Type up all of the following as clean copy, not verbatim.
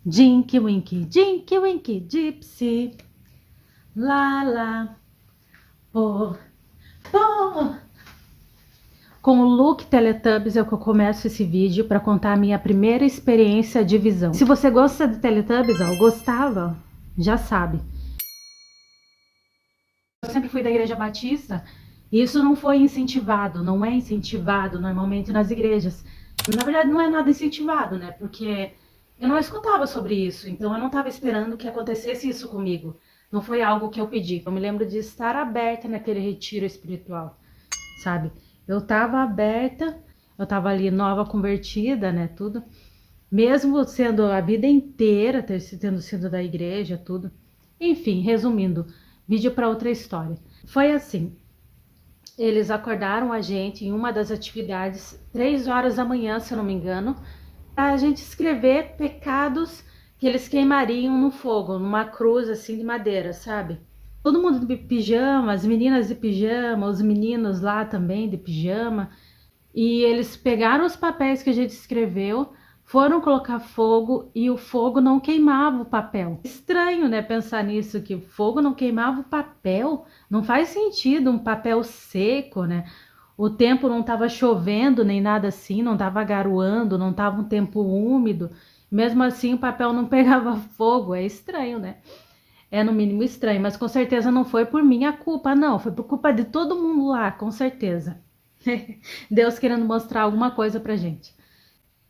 Jinky Winky Gypsy, lá lá, pô, pô. Com o look Teletubbies é que eu começo esse vídeo para contar a minha primeira experiência de visão. Se você gosta de Teletubbies, ó, gostava, já sabe. Eu sempre fui da Igreja Batista e isso não foi incentivado, não é incentivado normalmente nas igrejas. Na verdade, não é nada incentivado, né? Porque eu não escutava sobre isso, então eu não estava esperando que acontecesse isso comigo. Não foi algo que eu pedi. Eu me lembro de estar aberta naquele retiro espiritual, sabe? Eu estava aberta, eu estava ali nova convertida, né? Tudo. Mesmo sendo a vida inteira, tendo sido da igreja, tudo. Enfim, resumindo, vídeo para outra história. Foi assim, eles acordaram a gente em uma das atividades, 3 horas da manhã, se eu não me engano, para a gente escrever pecados que eles queimariam no fogo, numa cruz assim de madeira, sabe? Todo mundo de pijama, as meninas de pijama, os meninos lá também de pijama. E eles pegaram os papéis que a gente escreveu, foram colocar fogo e o fogo não queimava o papel. Estranho, né, pensar nisso, que o fogo não queimava o papel. Não faz sentido um papel seco, né? O tempo não estava chovendo nem nada assim, não estava garoando, não estava um tempo úmido. Mesmo assim, o papel não pegava fogo. É estranho, né? É no mínimo estranho, mas com certeza não foi por minha culpa, não. Foi por culpa de todo mundo lá, com certeza. Deus querendo mostrar alguma coisa pra gente.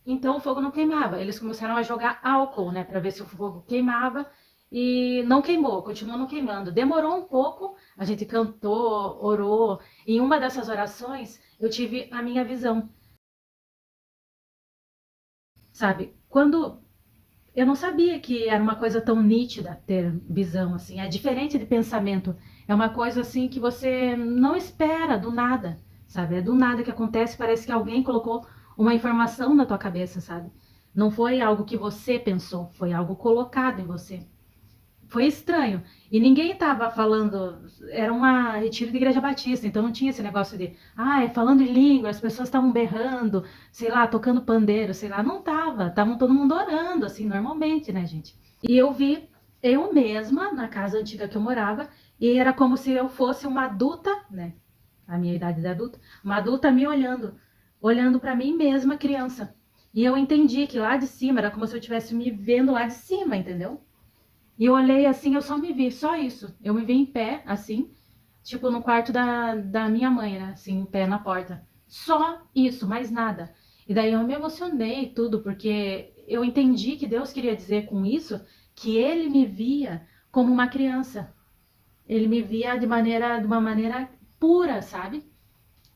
Então o fogo não queimava. Eles começaram a jogar álcool, né, para ver se o fogo queimava e não queimou, continuou não queimando. Demorou um pouco, a gente cantou, orou. Em uma dessas orações, eu tive a minha visão, sabe? Quando eu não sabia que era uma coisa tão nítida ter visão assim, é diferente de pensamento. É uma coisa assim que você não espera do nada, sabe? É do nada que acontece, parece que alguém colocou uma informação na tua cabeça, sabe? Não foi algo que você pensou, foi algo colocado em você. Foi estranho. E ninguém tava falando, era uma retiro de igreja batista, então não tinha esse negócio de, é falando em língua, as pessoas estavam berrando, sei lá, tocando pandeiro, sei lá, não tava, estavam todo mundo orando, assim, normalmente, né, gente? E eu vi eu mesma na casa antiga que eu morava, e era como se eu fosse uma adulta, né, a minha idade de adulta, uma adulta me olhando, olhando para mim mesma, criança. E eu entendi que lá de cima era como se eu estivesse me vendo lá de cima, entendeu? E eu olhei assim, eu só me vi, só isso. Eu me vi em pé, assim, tipo no quarto da minha mãe, né? Assim, em pé na porta. Só isso, mais nada. E daí eu me emocionei e tudo, porque eu entendi que Deus queria dizer com isso que ele me via como uma criança. Ele me via de uma maneira pura, sabe?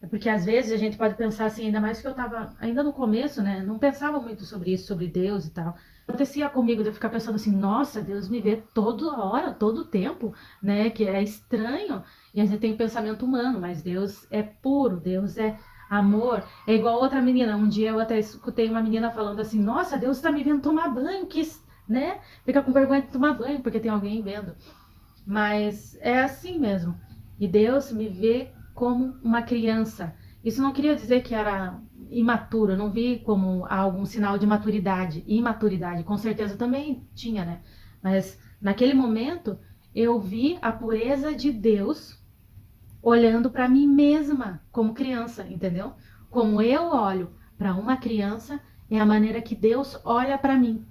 É porque às vezes a gente pode pensar assim, ainda mais que eu tava ainda no começo, né? Não pensava muito sobre isso, sobre Deus e tal. Acontecia comigo de eu ficar pensando assim, nossa, Deus me vê toda hora, todo tempo, né? Que é estranho. E a gente tem pensamento humano, mas Deus é puro, Deus é amor. É igual outra menina. Um dia eu até escutei uma menina falando assim, nossa, Deus tá me vendo tomar banho, que, né? Fica com vergonha de tomar banho porque tem alguém vendo. Mas é assim mesmo. E Deus me vê como uma criança. Isso não queria dizer que era imaturo, eu não vi como algum sinal de maturidade. Imaturidade, com certeza também tinha, né? Mas naquele momento eu vi a pureza de Deus olhando para mim mesma como criança, entendeu? Como eu olho para uma criança é a maneira que Deus olha para mim,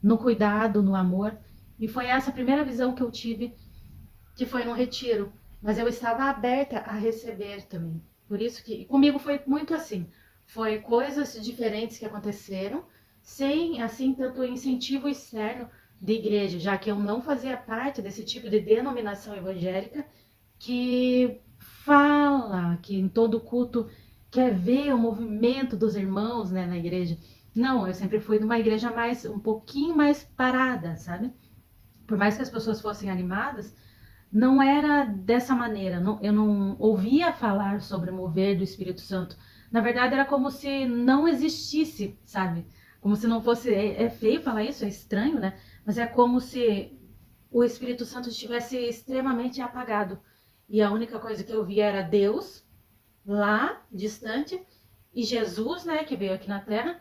no cuidado, no amor. E foi essa a primeira visão que eu tive, que foi no retiro, mas eu estava aberta a receber também. Por isso que comigo foi muito assim. Foi coisas diferentes que aconteceram, sem assim tanto incentivo externo de igreja, já que eu não fazia parte desse tipo de denominação evangélica que fala que em todo culto quer ver o movimento dos irmãos, né, na igreja. Não, eu sempre fui de uma igreja mais um pouquinho mais parada, sabe? Por mais que as pessoas fossem animadas, não era dessa maneira. Eu não ouvia falar sobre o mover do Espírito Santo. Na verdade, era como se não existisse, sabe? Como se não fosse. É feio falar isso, é estranho, né? Mas é como se o Espírito Santo estivesse extremamente apagado. E a única coisa que eu via era Deus, lá, distante, e Jesus, né, que veio aqui na Terra,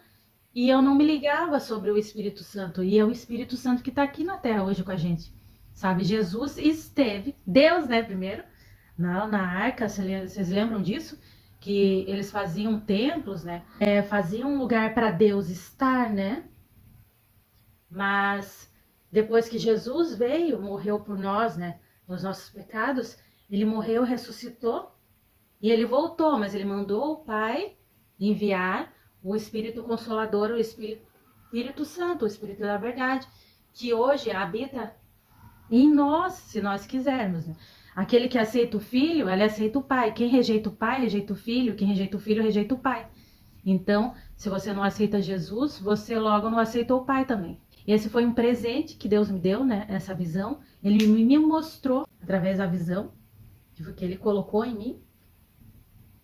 E eu não me ligava sobre o Espírito Santo. E é o Espírito Santo que está aqui na Terra hoje com a gente. Sabe? Jesus esteve, Deus, né, primeiro, na arca, vocês lembram disso? Que eles faziam templos, né? Faziam um lugar para Deus estar, né? Mas depois que Jesus veio, morreu por nós, né? Nos nossos pecados, ele morreu, ressuscitou e ele voltou, mas ele mandou o Pai enviar o Espírito Consolador, o Espírito Santo, o Espírito da Verdade, que hoje habita em nós, se nós quisermos, né? Aquele que aceita o Filho, ele aceita o Pai. Quem rejeita o Pai, rejeita o Filho. Quem rejeita o Filho, rejeita o Pai. Então, se você não aceita Jesus, você logo não aceitou o Pai também. Esse foi um presente que Deus me deu, né? Essa visão. Ele me mostrou, através da visão que ele colocou em mim,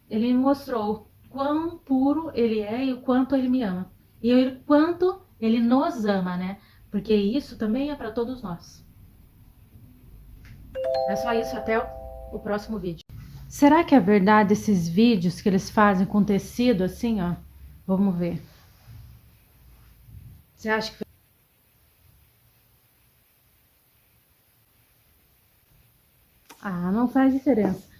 ele me mostrou o quão puro ele é e o quanto ele me ama. E o quanto ele nos ama, né? Porque isso também é para todos nós. É só isso, até o próximo vídeo. Será que é verdade esses vídeos que eles fazem com tecido assim, ó? Vamos ver. Você acha que... Ah, não faz diferença.